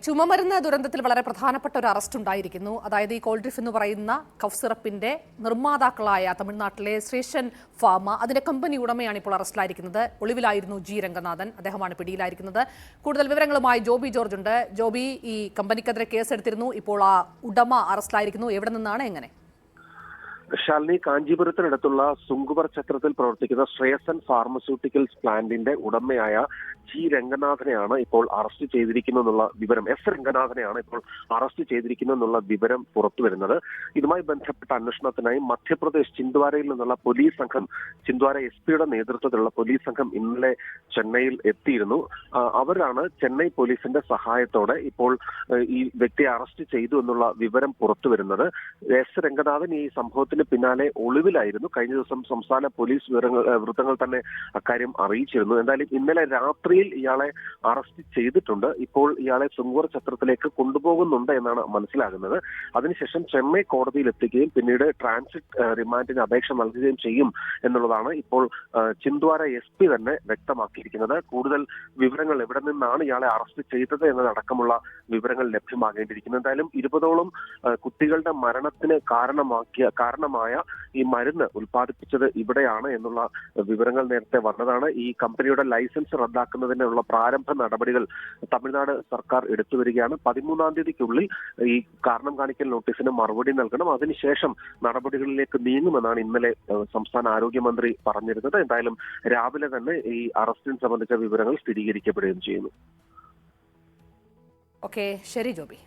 ചുമമരുന്ന് ദുരന്തത്തിൽ വളരെ പ്രധാനപ്പെട്ട ഒരു അറസ്റ്റ് ഉണ്ടായിരിക്കുന്നു. അതായത് ഈ കോൾഡ്രിഫ് എന്ന് പറയുന്ന കഫ് സിറപ്പിന്റെ നിർമ്മാതാക്കളായ തമിഴ്നാട്ടിലെ ശ്രീഷൻ ഫാർമ അതിന്റെ കമ്പനി ഉടമയാണ് ഇപ്പോൾ അറസ്റ്റിലായിരിക്കുന്നത്. ഒളിവിലായിരുന്നു ജി രംഗനാഥൻ, അദ്ദേഹമാണ് പിടിയിലായിരിക്കുന്നത്. കൂടുതൽ വിവരങ്ങളുമായി ജോബി ജോർജ് ഉണ്ട്. ജോബി, ഈ കമ്പനിക്കെതിരെ കേസെടുത്തിരുന്നു, ഇപ്പോൾ ആ ഉടമ അറസ്റ്റിലായിരിക്കുന്നു. എവിടെ നിന്നാണ്, എങ്ങനെ? ശാലിനി, കാഞ്ചീപുരത്തിനടുത്തുള്ള സുങ്കുവർ ഛത്രത്തിൽ പ്രവർത്തിക്കുന്ന ശ്രേയസൻ ഫാർമസ്യൂട്ടിക്കൽസ് പ്ലാന്റിന്റെ ഉടമയായ ജി രംഗനാഥനെയാണ് ഇപ്പോൾ അറസ്റ്റ് ചെയ്തിരിക്കുന്നെന്നുള്ള വിവരം. എസ് രംഗനാഥനെയാണ് ഇപ്പോൾ അറസ്റ്റ് ചെയ്തിരിക്കുന്നെന്നുള്ള വിവരം പുറത്തുവരുന്നത്. ഇതുമായി ബന്ധപ്പെട്ട അന്വേഷണത്തിനായി മധ്യപ്രദേശ് ചിന്ദ്വാരയിൽ നിന്നുള്ള പോലീസ് സംഘം, ചിന്ദ്വാര SP നേതൃത്വത്തിലുള്ള പോലീസ് സംഘം ഇന്നലെ ചെന്നൈയിൽ എത്തിയിരുന്നു. അവരാണ് ചെന്നൈ പോലീസിന്റെ സഹായത്തോടെ ഇപ്പോൾ ഈ വ്യക്തിയെ അറസ്റ്റ് ചെയ്തു എന്നുള്ള വിവരം പുറത്തുവരുന്നത്. എസ് രംഗനാഥൻ ഈ സംഭവത്തിന് പിന്നാലെ ഒളിവിലായിരുന്നു. കഴിഞ്ഞ ദിവസം സംസ്ഥാന പോലീസ് വൃത്തങ്ങൾ തന്നെ അക്കാര്യം അറിയിച്ചിരുന്നു. എന്തായാലും ഇന്നലെ രാത്രിയിൽ ഇയാളെ അറസ്റ്റ് ചെയ്തിട്ടുണ്ട്. ഇപ്പോൾ ഇയാളെ സുങ്കൂർ ഛത്രത്തിലേക്ക് കൊണ്ടുപോകുന്നുണ്ട് എന്നാണ് മനസ്സിലാകുന്നത്. അതിനുശേഷം ചെന്നൈ കോടതിയിൽ എത്തിക്കുകയും പിന്നീട് ട്രാൻസിറ്റ് റിമാൻഡിന് അപേക്ഷ നൽകുകയും ചെയ്യും എന്നുള്ളതാണ് ഇപ്പോൾ ചിന്ദ്വാര SP തന്നെ വ്യക്തമാക്കിയിരിക്കുന്നത്. കൂടുതൽ വിവരങ്ങൾ എവിടെ നിന്നാണ് ഇയാളെ അറസ്റ്റ് ചെയ്തത് എന്നതടക്കമുള്ള വിവരങ്ങൾ ലഭ്യമാകേണ്ടിയിരിക്കുന്നു. എന്തായാലും 20ഓളം കുട്ടികളുടെ മരണത്തിന് കാരണമായ ഈ മരുന്ന് ഉൽപ്പാദിപ്പിച്ചത് ഇവിടെയാണ് എന്നുള്ള വിവരങ്ങൾ നേരത്തെ വന്നതാണ്. ഈ കമ്പനിയുടെ ലൈസൻസ് റദ്ദാക്കുന്നതിനുള്ള പ്രാരംഭ നടപടികൾ തമിഴ്നാട് സർക്കാർ എടുത്തുവരികയാണ്. 13-ാം തീയതിക്കുള്ളിൽ ഈ കാരണം കാണിക്കൽ നോട്ടീസിന് മറുപടി നൽകണം. അതിനുശേഷം നടപടികളിലേക്ക് നീങ്ങുമെന്നാണ് ഇന്നലെ സംസ്ഥാന ആരോഗ്യമന്ത്രി പറഞ്ഞിരുന്നത്. എന്തായാലും രാവിലെ തന്നെ ഈ അറസ്റ്റിനെ സംബന്ധിച്ച വിവരങ്ങൾ സ്ഥിരീകരിക്കപ്പെടുകയും ചെയ്യുന്നു. ഓക്കെ, ശരി ജോബി.